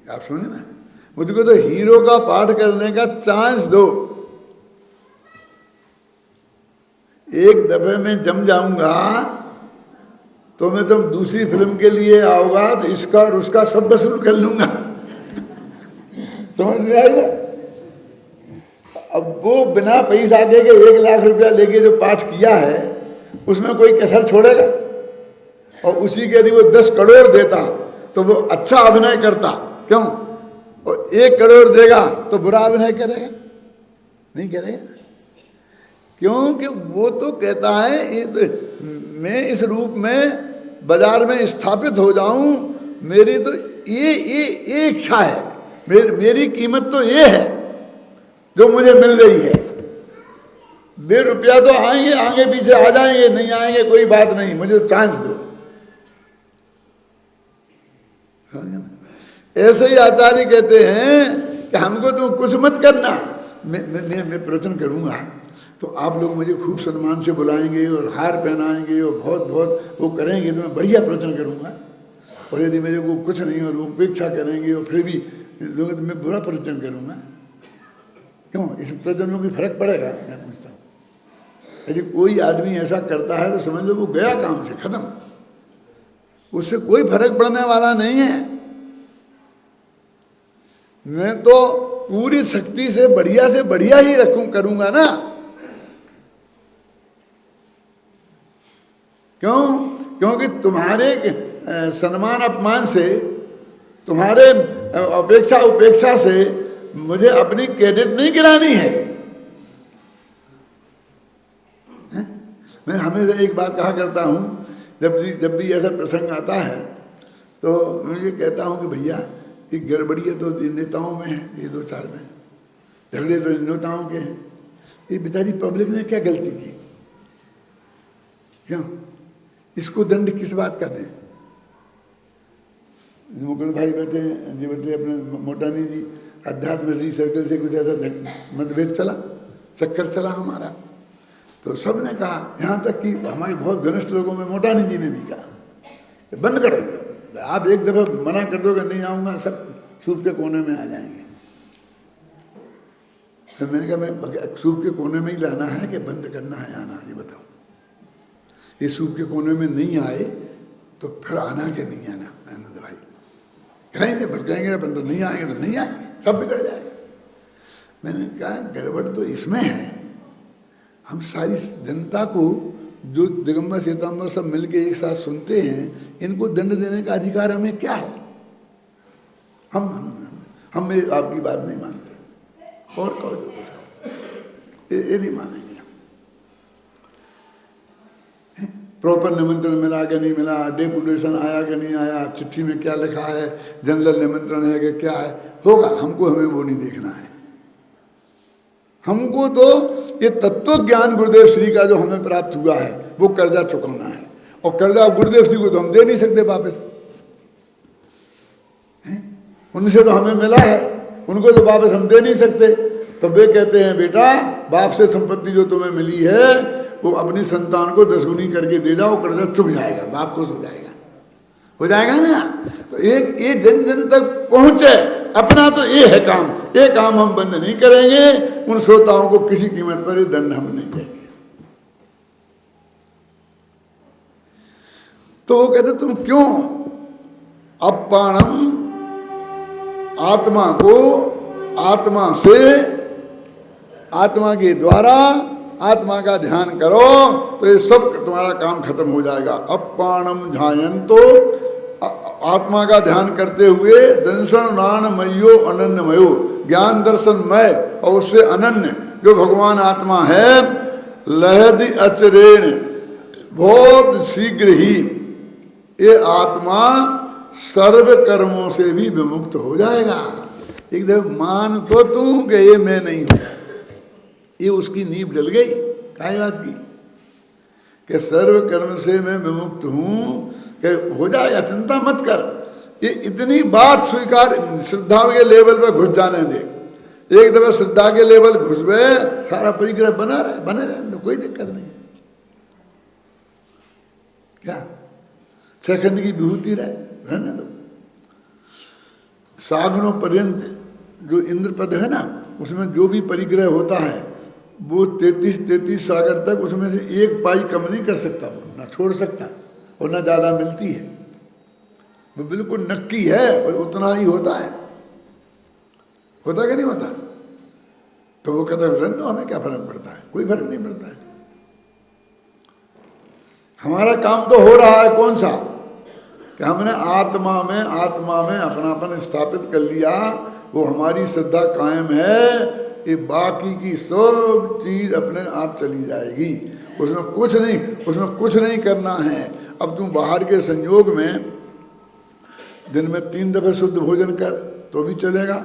आप समझे ना, मुझको तो हीरो का पाठ करने का चांस दो, एक दफे में जम जाऊंगा तो मैं तुम दूसरी फिल्म के लिए आओगा तो इसका और उसका सब वसूल कर लूंगा। समझ में आएगा? अब वो बिना पैसा के 1 लाख रुपया लेके जो पाठ किया है उसमें कोई कसर छोड़ेगा? और उसी के यदि वो 10 करोड़ देता तो वो अच्छा अभिनय करता, क्यों? और 1 करोड़ देगा तो बुरा अभिनय करेगा? नहीं करेगा। क्योंकि वो तो कहता है मैं इस रूप में बाजार में स्थापित हो जाऊं, मेरी तो ये इच्छा है, मेरी कीमत तो ये है जो मुझे मिल रही है। 2 रुपया तो आएंगे, आगे पीछे आ जाएंगे, नहीं आएंगे कोई बात नहीं, मुझे चांस दो। ऐसे ही आचार्य कहते हैं कि हमको तो कुछ मत करना, मैं प्रवचन करूंगा तो आप लोग मुझे खूब सम्मान से बुलाएंगे और हार पहनाएंगे और बहुत बहुत वो करेंगे तो मैं बढ़िया प्रवचन करूंगा। और यदि मेरे को कुछ नहीं और वो उपेक्षा करेंगे और फिर भी लोग तो मैं बुरा प्रवचन करूंगा, क्यों? इस प्रवचन में कोई फर्क पड़ेगा? मैं पूछता हूँ। यदि कोई आदमी ऐसा करता है तो समझ लो वो गया काम से, खत्म, उससे कोई फर्क पड़ने वाला नहीं है। मैं तो पूरी शक्ति से बढ़िया ही करूंगा ना। क्यों? क्योंकि तुम्हारे सम्मान अपमान से, तुम्हारे अपेक्षा उपेक्षा से मुझे अपनी क्रेडिट नहीं गिरानी है। मैं हमेशा एक बात कहा करता हूं, जब भी ऐसा प्रसंग आता है तो मैं ये कहता हूं कि भैया ये गड़बड़ियाँ तो नेताओं में है, ये 2-4 में झगड़े तो नेताओं के हैं, ये बेचारी पब्लिक ने क्या गलती की? क्यों? इसको दंड किस बात का दें? मुकुंद भाई बैठे अपने मोटानी जी, अध्यात्म सर्कल से कुछ ऐसा मतभेद चला, चक्कर चला हमारा, तो सब ने कहा, यहाँ तक कि हमारे बहुत घनिष्ठ लोगों में मोटानी जी ने भी कहा बंद करेंगे, आप एक दफा मना कर दोगे नहीं आऊंगा, सब सूप के कोने में आ जाएंगे। तो मैंने कहा मैं सूप के कोने में ही लाना है कि बंद करना है आना, ये बताओ। ये सूप के कोने में नहीं आए तो फिर आना कि नहीं आना? आनंद भाई कहेंगे भटकेंगे, बंद नहीं आएंगे तो नहीं आएंगे, सब बिगड़ जाएगा। मैंने कहा गड़बड़ तो इसमें है, हम सारी जनता को जो दिगंबर श्वेतांबर सब मिलके एक साथ सुनते हैं, इनको दंड देने का अधिकार हमें क्या है? हम आपकी बात नहीं मानते और कहो जो कुछ ये नहीं मानेंगे। प्रॉपर निमंत्रण मिला कि नहीं मिला, डेपुटेशन आया कि नहीं आया, चिट्ठी में क्या लिखा है, जनरल निमंत्रण है कि क्या है, होगा, हमें वो नहीं देखना है। हमको तो ये तत्व ज्ञान गुरुदेव श्री का जो हमें प्राप्त हुआ है वो कर्जा चुकाना है, और कर्जा गुरुदेव श्री को तो हम दे नहीं सकते वापस, उनसे तो हमें मिला है, उनको तो वापस हम दे नहीं सकते। तो वे कहते हैं बेटा बाप से संपत्ति जो तुम्हें मिली है वो अपनी संतान को 10 गुनी करके दे जाओ, कर्जा चुक जाएगा, बाप खुश हो जाएगा ना। तो ये जन जन तक पहुंचे, अपना तो ये है काम, ये काम हम बंद नहीं करेंगे, उन श्रोताओं को किसी कीमत पर ये दंड हम नहीं देंगे। तो वो कहते तुम क्यों अपाणम, आत्मा को आत्मा से, आत्मा के द्वारा आत्मा का ध्यान करो तो ये सब तुम्हारा काम खत्म हो जाएगा। अपाणम ध्यायन्तो, आत्मा का ध्यान करते हुए दर्शन राणमयो अनन्यमयो, ज्ञान दर्शनमय और उससे अनन्य जो भगवान आत्मा है, लहदि अचरेण, बहुत शीघ्र ही ये आत्मा सर्व कर्मों से भी विमुक्त हो जाएगा। एकदम मान तो तू कि ये मैं नहीं हूं, ये उसकी नींव डल गई काय बात की कि सर्व कर्म से मैं विमुक्त हूं, कि हो जाएगा, चिंता मत कर। ये इतनी बात स्वीकार, श्रद्धा के लेवल पर घुस जाने दे, एक दफा श्रद्धा के लेवल घुस गए, सारा परिग्रह बने रहे, कोई दिक्कत नहीं। क्या 6 खंड की विभूति रहने दो। साधनों पर्यंत जो इंद्र पद है ना, उसमें जो भी परिग्रह होता है वो 33 सागर तक उसमें से 1 पाई कम नहीं कर सकता, ना छोड़ सकता और ना ज्यादा मिलती है, वो बिल्कुल नक्की है और उतना ही होता है। होता कि नहीं होता? तो वो कहता है रहने दो, हमें क्या फर्क पड़ता है, कोई फर्क नहीं पड़ता है। हमारा काम तो हो रहा है कौन सा, कि हमने आत्मा में अपनापन स्थापित कर लिया, वो हमारी श्रद्धा कायम है, ये बाकी की सब चीज अपने आप चली जाएगी, उसमें कुछ नहीं करना है। अब तुम बाहर के संयोग में दिन में 3 दफे शुद्ध भोजन कर तो भी चलेगा,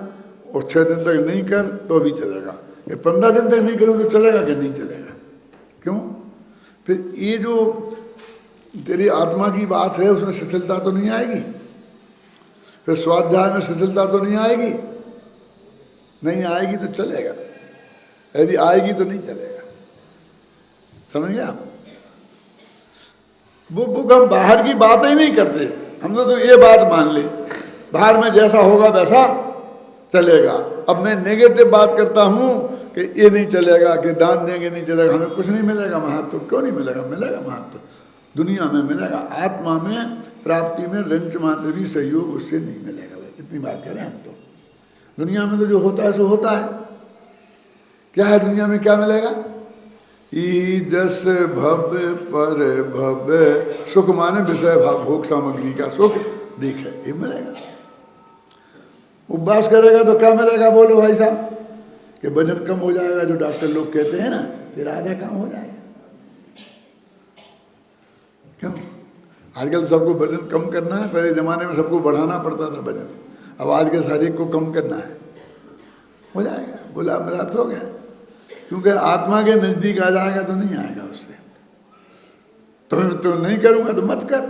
और 6 दिन तक नहीं कर तो भी चलेगा, ये 15 दिन तक नहीं करूँ तो चलेगा कि नहीं चलेगा? क्यों? फिर ये जो तेरी आत्मा की बात है उसमें शिथिलता तो नहीं आएगी, फिर स्वाध्याय में शिथिलता तो नहीं आएगी, नहीं आएगी तो चलेगा, यदि आएगी तो नहीं चलेगा। समझ गए आप? वो हम बाहर की बात ही नहीं करते, हम तो ये बात मान ले बाहर में जैसा होगा वैसा चलेगा। अब मैं नेगेटिव बात करता हूँ कि ये नहीं चलेगा, कि दान देंगे नहीं चलेगा, हमें कुछ नहीं मिलेगा महत्व। क्यों नहीं मिलेगा? मिलेगा महत्व, दुनिया में मिलेगा, आत्मा में प्राप्ति में रंच मात्र भी सहयोग उससे नहीं मिलेगा। इतनी बात करें हम तो, दुनिया में तो जो होता है सो होता है। क्या है दुनिया में, क्या मिलेगा? ईजस भव पर भव, सुख माने विषय भाव, भोग सामग्री का सुख देखे, ये मिलेगा। उपवास करेगा तो क्या मिलेगा? बोलो भाई साहब, कि वजन कम हो जाएगा, जो डॉक्टर लोग कहते हैं ना, तेरा आधा कम हो जाएगा। क्यों? आजकल सबको वजन कम करना है, पहले जमाने में सबको बढ़ाना पड़ता था वजन, अब आज के शरीर को कम करना है, हो जाएगा। बोला मेरा तो हो गया, क्योंकि आत्मा के नजदीक आ जाएगा तो नहीं आएगा उससे। तो नहीं करूंगा तो मत कर,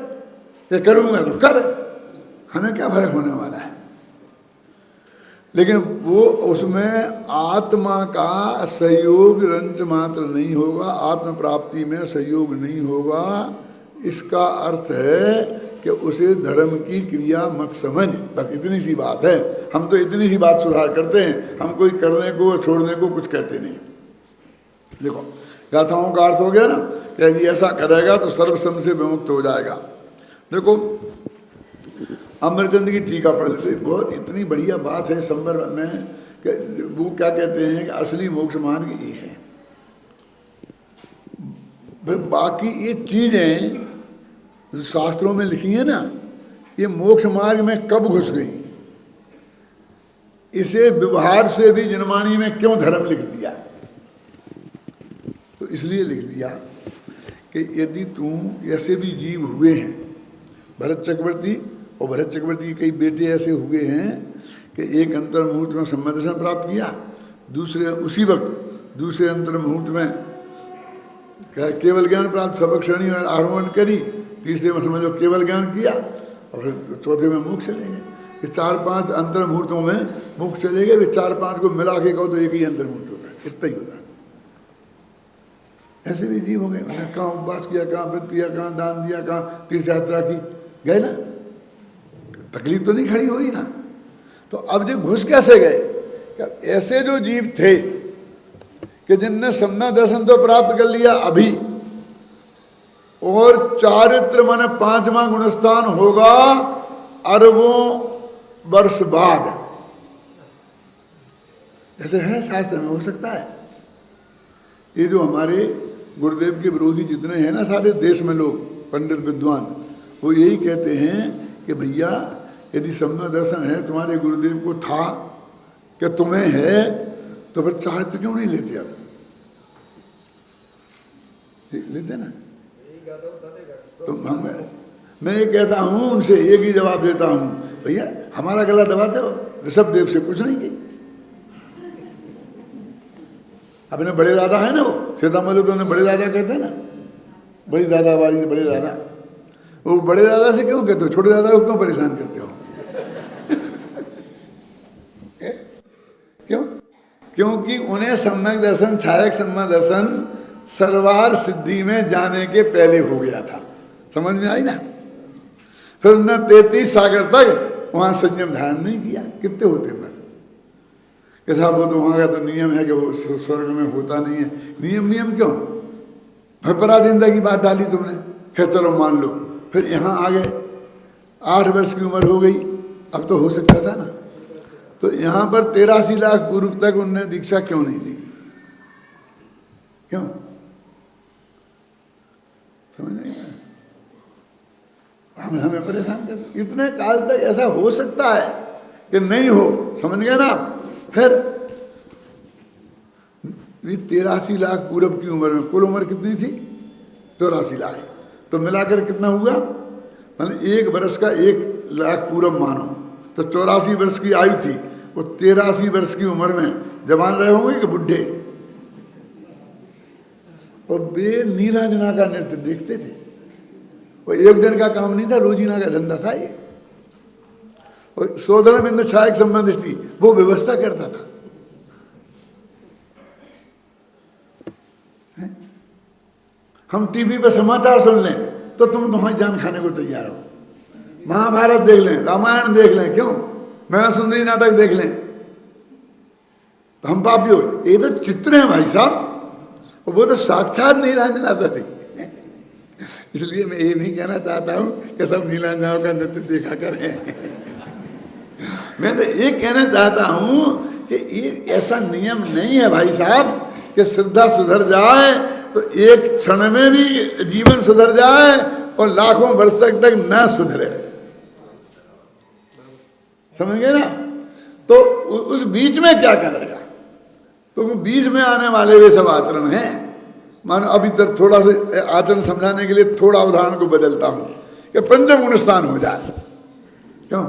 ये करूंगा तो कर, हमें क्या फर्क होने वाला है। लेकिन वो उसमें आत्मा का सहयोग रंच मात्र नहीं होगा, आत्म प्राप्ति में सहयोग नहीं होगा। इसका अर्थ है कि उसे धर्म की क्रिया मत समझ, बस इतनी सी बात है। हम तो इतनी सी बात सुधार करते हैं, हम कोई करने को छोड़ने को कुछ कहते नहीं। देखो गाथाओं का अर्थ हो गया ना कि यदि ऐसा करेगा तो सर्वसम से विमुक्त हो जाएगा। देखो अमरचंद की टीका पढ़ लेते, बहुत इतनी बढ़िया बात है संदर्भ में कि वो क्या कहते हैं कि असली मोक्ष मार्ग ये है। बाकी ये चीजें जो शास्त्रों में लिखी है ना, ये मोक्ष मार्ग में कब घुस गई, इसे व्यवहार से भी जनमानी में क्यों धर्म लिख दिया? तो इसलिए लिख दिया कि यदि तुम ऐसे भी जीव हुए हैं, भरत चक्रवर्ती और भरत चक्रवर्ती के कई बेटे ऐसे हुए हैं कि एक अंतर मुहूर्त में सम्यक दर्शन प्राप्त किया, दूसरे उसी वक्त दूसरे अंतर मुहूर्त में केवल ज्ञान प्राप्त, सबक श्रेणी और आरोहण करी, तीसरे में समझ लो केवल ज्ञान किया, और फिर चौथे में मोक्ष चले गए। ये 4-5 अंतर मुहूर्तों में मोक्ष चले गए। वे 4-5 को मिला के कहो तो एक ही अंतर मुहूर्त होता है, इतना ही होता है। ऐसे भी जीव हो गए, उन्होंने कहाँ उपवास किया, कहाँ व्रत किया, कहाँ दान दिया, कहाँ तीर्थ यात्रा की, गए ना, तकलीफ तो नहीं खड़ी हुई ना। तो अब जो घुस कैसे गए? ऐसे जो जीव थे कि जिनने सम्यक दर्शन तो प्राप्त कर लिया अभी, और चारित्र माने 5वां गुणस्थान होगा अरबों वर्ष बाद, ऐसे है शास्त्र में, हो सकता है। ये जो हमारे गुरुदेव के विरोधी जितने हैं ना सारे देश में लोग, पंडित विद्वान, वो यही कहते हैं कि भैया यदि सम्यक दर्शन है, तुम्हारे गुरुदेव को था कि तुम्हें है, तो फिर चारित्र क्यों नहीं लेते? अब लेते ना। तो मैं ये कहता हूँ उनसे, एक ही जवाब देता हूँ, भैया हमारा गला दबाते हो, ऋषभ देव से कुछ नहीं की। अपने बड़े दादा है ना, वो सीतामढ़ी तो उन्हें बड़े दादा कहते हैं ना, बड़ी दादा वाली बड़े दादा, वो बड़े दादा से क्यों कहते हो? छोटे दादा को क्यों परेशान करते हो? क्यों? क्योंकि उन्हें सम्यक दर्शन, छायक सम्यक दर्शन सर्वार सिद्धि में जाने के पहले हो गया था। समझ में आई ना? फिर उन्होंने 33 सागर तक वहां संयम धारण नहीं किया। कितने होते बस कि साहब वो तो वहां का तो नियम है कि वो स्वर्ग में होता नहीं है। नियम क्यों? पराधीनता की बात डाली तुमने, फिर चलो मान लो, फिर यहाँ आ गए, 8 वर्ष की उम्र हो गई, अब तो हो सकता था ना। तो यहाँ पर 83 लाख पूर्व तक उनने दीक्षा क्यों नहीं दी? क्यों? समझ नहीं आया? हमें परेशान करते। इतने काल तक ऐसा हो सकता है कि नहीं हो, समझ गए ना आप? फिर 83 लाख पूरब की उम्र में, कुल उम्र कितनी थी? 84 लाख। तो मिलाकर कितना हुआ? मतलब 1 वर्ष का 1 लाख पूरब मानो तो 84 वर्ष की आयु थी। वो 83 वर्ष की उम्र में जवान रहे होंगे कि बुढ़े? और वे नीलांजना का नृत्य देखते थे। वो एक दिन का काम नहीं था, रोजीना का धंधा था ये। और सोधन बिंदु सहायक संबंधित थी, वो व्यवस्था करता था। हम टीवी पर समाचार सुन लें तो तुम तुम्हारी जान खाने को तैयार हो। महाभारत देख लें, रामायण देख लें, क्यों? मैंने सुंदरी नाटक देख लें तो हम पापी हो। ये तो चित्र हैं भाई साहब, और वो तो साक्षात नीलांजना थी। इसलिए मैं ये नहीं कहना चाहता हूं कि सब नीलांजनाओं का नृत्य देखा करें। मैं तो ये कहना चाहता हूं कि ये ऐसा नियम नहीं है भाई साहब कि श्रद्धा सुधर जाए तो एक क्षण में भी जीवन सुधर जाए और लाखों वर्ष तक न सुधरे। समझ गए ना? तो उस बीच में क्या करेगा? तो बीच में आने वाले वे सब आचरण हैं। मानो अभी तक थोड़ा सा आचरण समझाने के लिए थोड़ा उदाहरण को बदलता हूं कि पंचगुण स्नान हो जाए। क्यों?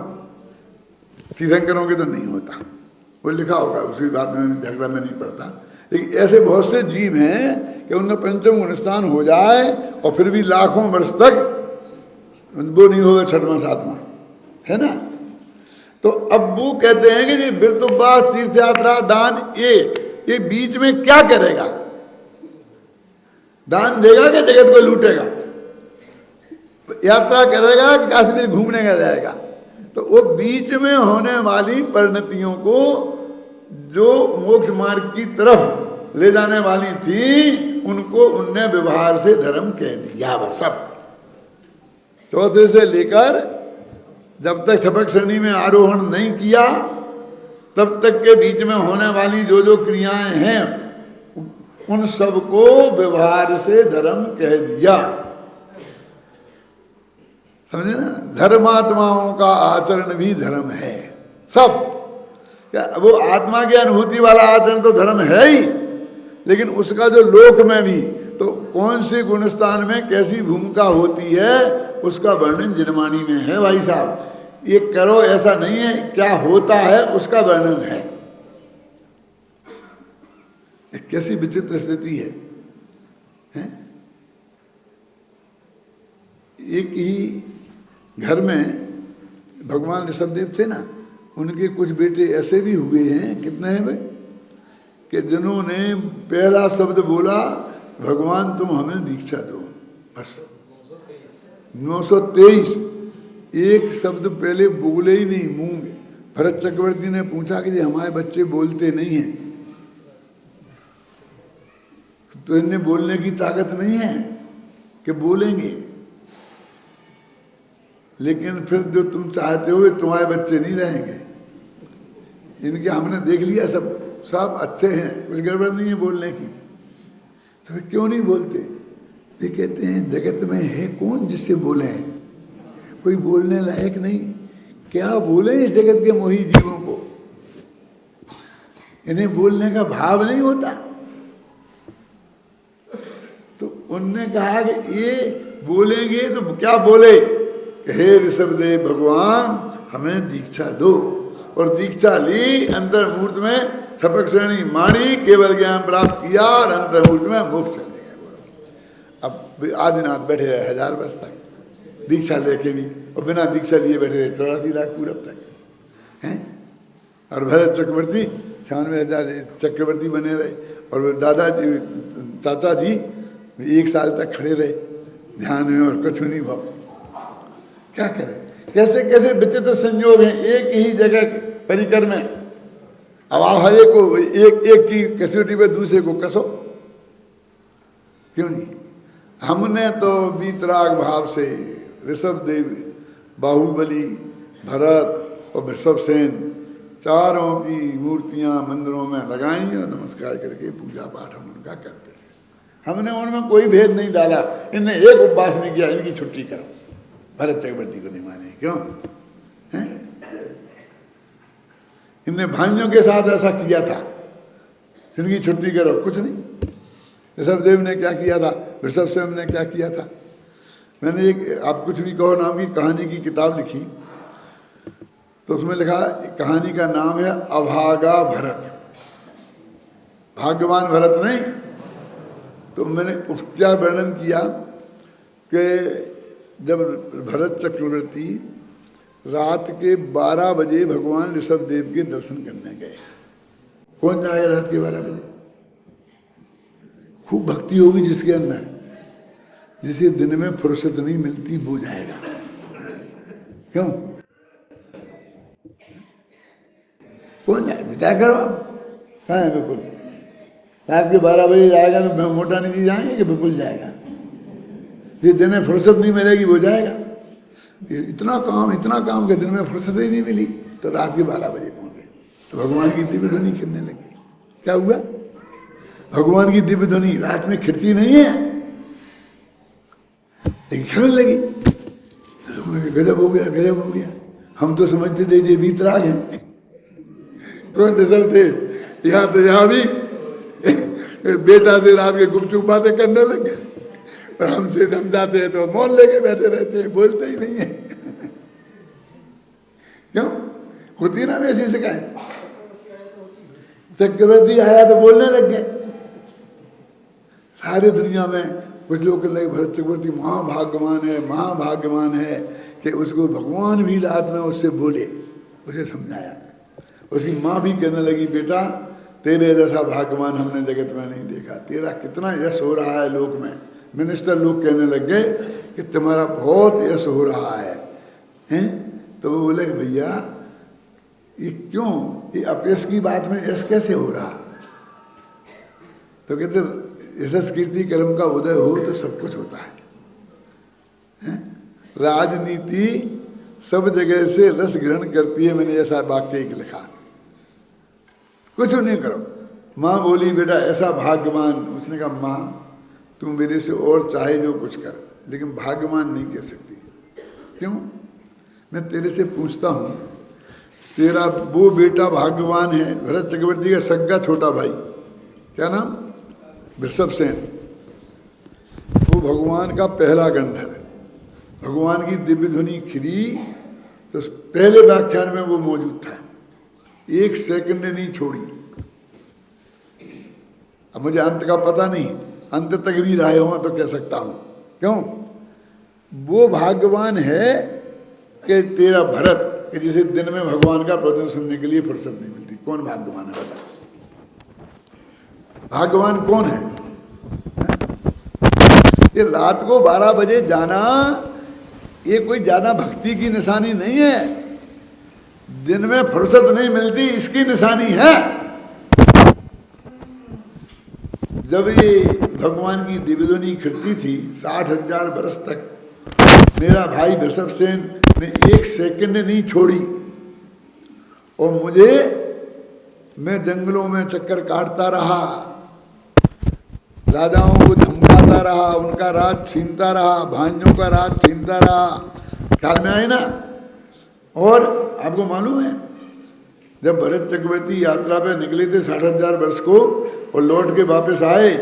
तीर्थंकरों के तो नहीं होता, वो लिखा होगा, उसकी बात में झगड़ा में नहीं पड़ता। लेकिन ऐसे बहुत से जीव हैं कि उनमें पंचम गुण स्नान हो जाए और फिर भी लाखों वर्ष तक वो नहीं होगा 6वां 7वां, है ना? तो अब वो कहते हैं कि ये विरतोपवास, तीर्थ यात्रा, दान, ये बीच में क्या करेगा? दान देगा कि जगत को लूटेगा? यात्रा करेगा कि कश्मीर घूमने का जाएगा? तो वो बीच में होने वाली परिणतियों को जो मोक्ष मार्ग की तरफ ले जाने वाली थी, उनको उनने व्यवहार से धर्म कह दिया। वह सब चौथे से लेकर जब तक सपक श्रेणी में आरोहण नहीं किया तब तक के बीच में होने वाली जो जो क्रियाएं हैं उन सबको व्यवहार से धर्म कह दिया। समझे ना? धर्मात्माओं का आचरण भी धर्म है सब। क्या वो आत्मा की अनुभूति वाला आचरण तो धर्म है ही, लेकिन उसका जो लोक में भी तो कौन से गुणस्थान में कैसी भूमिका होती है उसका वर्णन जिनवाणी में है भाई साहब। ये करो ऐसा नहीं है, क्या होता है उसका वर्णन है। कैसी विचित्र स्थिति है, हैं? एक ही घर में भगवान ऋषभदेव थे ना, उनके कुछ बेटे ऐसे भी हुए हैं, कितने हैं भाई, कि जिन्होंने पहला शब्द बोला भगवान तुम हमें दीक्षा दो, बस 923 एक शब्द पहले बोले ही नहीं मुंह में। भरत चक्रवर्ती ने पूछा कि ये हमारे बच्चे बोलते नहीं हैं, तो इन्हें बोलने की ताकत नहीं है कि बोलेंगे, लेकिन फिर जो तुम चाहते हो तुम्हारे बच्चे नहीं रहेंगे। इनके हमने देख लिया सब अच्छे हैं, कुछ गड़बड़ नहीं है बोलने की, तो फिर क्यों नहीं बोलते? ये कहते हैं जगत में है कौन जिससे बोले हैं, कोई बोलने लायक नहीं, क्या बोले इस जगत के मोही जीवों को? इन्हें बोलने का भाव नहीं होता। तो उनने कहा कि ये बोलेंगे तो क्या बोले, हे ऋषभदेव भगवान हमें दीक्षा दो। और दीक्षा ली, अंतर्मूर्त में सपक श्रेणी माणी, केवल ज्ञान प्राप्त किया और अंतर्मूर्त में मोक्ष चले गए। अब आदिनाथ बैठे रहे 1000 वर्ष तक दीक्षा लेके भी, और बिना दीक्षा लिए बैठे रहे 84 लाख पूरब तक हैं। और भरत चक्रवर्ती 96,000 चक्रवर्ती बने रहे, और दादाजी चाचा जी 1 साल तक खड़े रहे ध्यान में और कुछ नहीं भाव। क्या करें? कैसे कैसे विचित्र संयोग हैं एक ही जगह परिकर में। अब आप हर एक को एक की कसौटी पे दूसरे को कसो, क्यों नहीं? हमने तो वीतराग भाव से ऋषभदेव, बाहुबली, भरत और ऋषभसेन चारों की मूर्तियां मंदिरों में लगाई और नमस्कार करके पूजा पाठ हम उनका करते हैं। हमने उनमें कोई भेद नहीं डाला। इनने एक उपवास नहीं किया, इनकी छुट्टी करो। भरत चक्रवर्ती को नहीं माने, क्यों है? इनने भाइयों के साथ ऐसा किया था, इनकी छुट्टी करो, कुछ नहीं। ऋषभदेव ने क्या किया था, ऋषभसेन ने क्या किया था। मैंने एक आप कुछ भी कहो नाम की कहानी की किताब लिखी, तो उसमें लिखा कहानी का नाम है अभागा भरत, भाग्यवान भरत नहीं। तो मैंने क्या वर्णन किया कि जब भरत चक्रवर्ती रात के 12 बजे भगवान ऋषभदेव के दर्शन करने गए। कौन जाएगा रात के 12 बजे? खूब भक्ति होगी जिसके अंदर, जिसे दिन में फुर्सत नहीं मिलती वो जाएगा। क्यों? कौन जाए? विचार करो आप। कहाँ है बिल्कुल? रात के 12 बजे जाएगा तो मोटा नहीं जाएंगे कि बिल्कुल जाएगा? ये दिन में फुर्सत नहीं मिलेगी वो जाएगा। इतना काम के दिन में फुर्सत ही नहीं मिली, तो रात के 12 बजे पहुंचे। तो भगवान की दिव्य ध्वनि खिलने लगी। क्या हुआ? भगवान की दिव्य ध्वनि रात में खिलती नहीं है, लेकिन खिलने लगी। गजब हो गया, गजब हो गया। हम तो समझते थे ये वीतराग है। कौन रिजल्ट थे? यहाँ तो यहाँ भी बेटा से रात के गुपचुप बातें करने लग गए, और हमसे समझाते हैं तो मौन लेके बैठे रहते हैं, बोलते ही नहीं है। क्यों? होती ना वैसी शिकायत। चक्रवर्ती आया तो बोलने लग गए। सारी दुनिया में कुछ लोग कहते हैं भरत चक्रवर्ती महाभाग्यवान है कि उसको भगवान भी रात में उससे बोले, उसे समझाया। उसकी माँ भी कहने लगी, बेटा तेरे जैसा भाग्यवान हमने जगत में नहीं देखा, तेरा कितना यश हो रहा है लोक में। मिनिस्टर लोग कहने लग गए कि तुम्हारा बहुत यश हो रहा है, हैं? तो वो बोले कि भैया ये क्यों, ये अपयश की बात में यश कैसे हो रहा? तो कहते यशस कीर्ति कर्म का उदय हो तो सब कुछ होता है। राजनीति सब जगह से रस ग्रहण करती है, मैंने ऐसा वाक्य एक लिखा। कुछ नहीं करो। माँ बोली बेटा ऐसा भाग्यवान, उसने कहा माँ तुम मेरे से और चाहे जो कुछ कर, लेकिन भाग्यवान नहीं कह सकती। क्यों? मैं तेरे से पूछता हूँ, तेरा वो बेटा भाग्यवान है, भरत चक्रवर्ती का सग्गा छोटा भाई, क्या नाम? ऋषभसेन। वो भगवान का पहला गंधर्व। भगवान की दिव्य ध्वनि खिली तो पहले व्याख्यान में वो मौजूद था, 1 सेकंड ने नहीं छोड़ी। अब मुझे अंत का पता नहीं, अंत तक भी रहे हो तो कह सकता हूं। क्यों? वो भाग्यवान है कि तेरा भरत, कि जिसे दिन में भगवान का प्रवचन सुनने के लिए फुर्सत नहीं मिलती। कौन भाग्यवान है बता? भाग्यवान कौन है? ये रात को 12 बजे जाना ये कोई ज्यादा भक्ति की निशानी नहीं है, दिन में फुर्सत नहीं मिलती इसकी निशानी है। जब ये भगवान की दिव्य ध्वनि खिलती थी 60,000 वर्ष तक, मेरा भाई ऋषभसेन ने 1 सेकंड नहीं छोड़ी, और मैं जंगलों में चक्कर काटता रहा, राजाओं को धमकाता रहा, उनका राज छीनता रहा, भाइयों का राज छीनता रहा। ख्याल में आए ना? और आपको मालूम है जब भरत चक्रवर्ती यात्रा पे निकले थे 60,000 वर्ष को और लौट के वापस आए,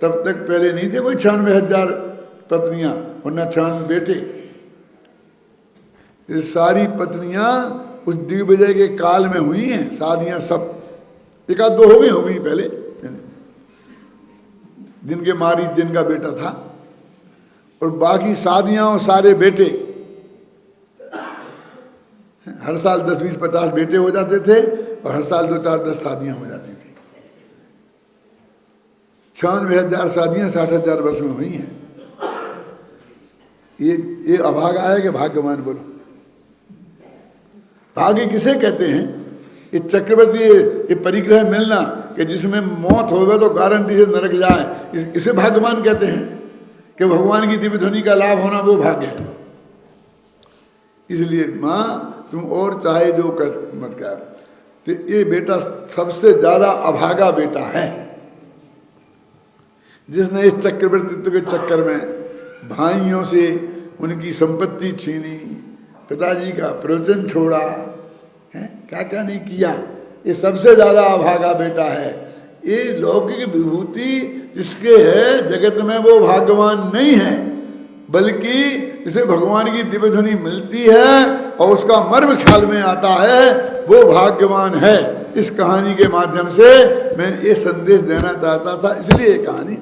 तब तक पहले नहीं थे कोई 96,000 पत्नियां और न 96 बेटे। ये सारी पत्नियां उस दिग्विजय के काल में हुई हैं, शादियां सब। 1-2 हो गई पहले, जिनके मारी जिनका बेटा था, और बाकी शादियां और सारे बेटे। हर साल 10-20-50 बेटे हो जाते थे और हर साल 2-4-10 शादियां हो जाती थी। 96,000 शादियां 60,000 वर्ष में हुई हैं। ये अभागा है कि भाग्यवान? बोलो, भाग्य किसे कहते हैं? ये चक्रवर्ती, ये परिग्रह मिलना कि जिसमें मौत होवे तो गारंटी से नरक जाए, इसे भाग्यवान कहते हैं। कि भगवान की दिव्य ध्वनि का लाभ होना वो भाग्य है। इसलिए माँ तुम और चाहे जो कर मत कर, तो ये बेटा सबसे ज्यादा अभागा बेटा है। जिसने इस चक्रवर्तित्व के चक्कर में भाइयों से उनकी संपत्ति छीनी, पिताजी का प्रवचन छोड़ा, है क्या क्या नहीं किया, ये सबसे ज्यादा अभागा बेटा है। ये लौकिक विभूति जिसके है जगत में वो भाग्यवान नहीं है, बल्कि जिसे भगवान की दिव्य ध्वनि मिलती है और उसका मर्म ख्याल में आता है वो भाग्यवान है। इस कहानी के माध्यम से मैं ये संदेश देना चाहता था, इसलिए ये कहानी